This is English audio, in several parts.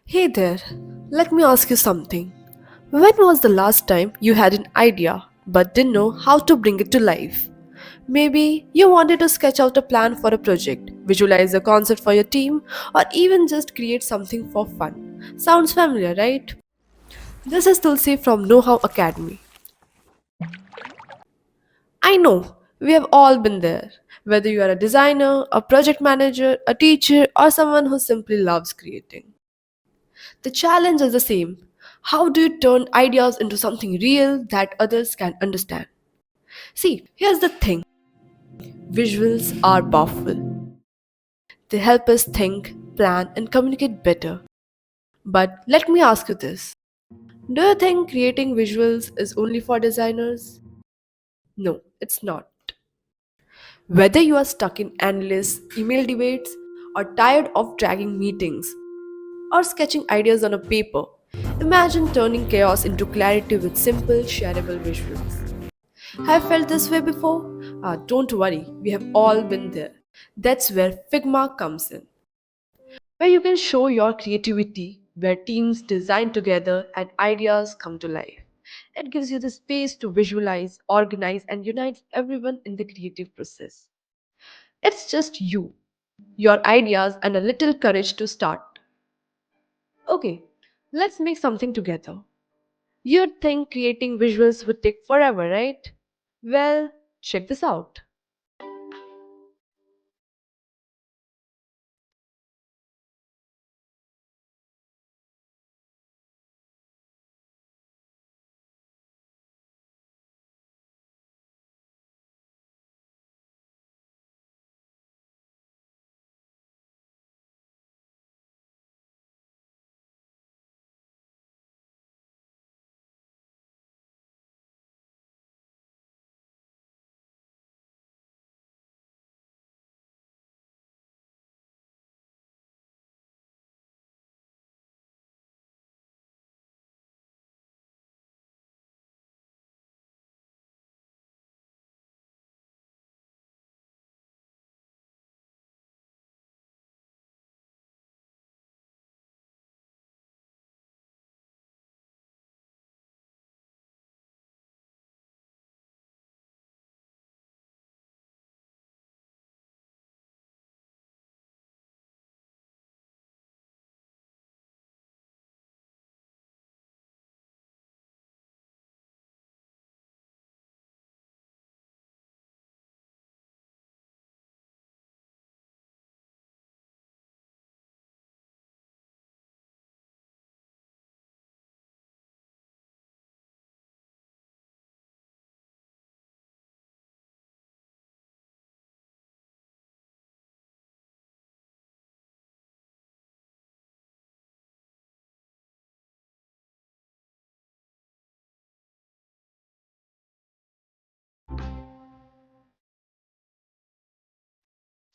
Hey there, let me ask you something. When was the last time you had an idea but didn't know how to bring it to life? Maybe you wanted to sketch out a plan for a project, visualize a concept for your team, or even just create something for fun. Sounds familiar, right? This is Tulsi from KnowHow Academy. I know we have all been there. Whether you are a designer, a project manager, a teacher, or someone who simply loves creating. The challenge is the same. How do you turn ideas into something real that others can understand? See, here's the thing, visuals are powerful. They help us think, plan, and communicate better. But let me ask you this, do you think creating visuals is only for designers? No, it's not. Whether you are stuck in endless email debates, or tired of dragging meetings, or sketching ideas on a paper, imagine turning chaos into clarity with simple, shareable visuals. Have you felt this way before? Don't worry, we have all been there. That's where Figma comes in, where you can show your creativity, where teams design together and ideas come to life. It gives you the space to visualize, organize, and unite everyone in the creative process. It's just you, your ideas, and a little courage to start. Okay, let's make something together. You'd think creating visuals would take forever, right? Well, check this out.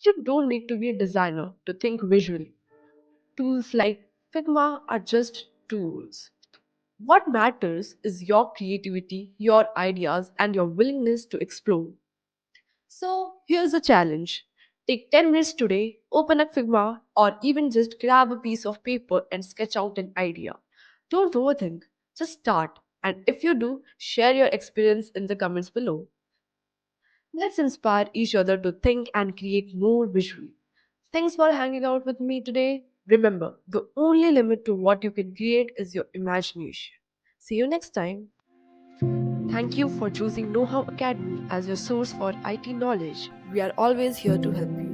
You don't need to be a designer to think visually. Tools like Figma are just tools. What matters is your creativity, your ideas, and your willingness to explore. So, here's a challenge. Take 10 minutes today, open up Figma, or even just grab a piece of paper and sketch out an idea. Don't overthink, just start. And if you do, share your experience in the comments below. Let's inspire each other to think and create more visually. Thanks for hanging out with me today. Remember, the only limit to what you can create is your imagination. See you next time. Thank you for choosing KnowHow Academy as your source for IT knowledge. We are always here to help you.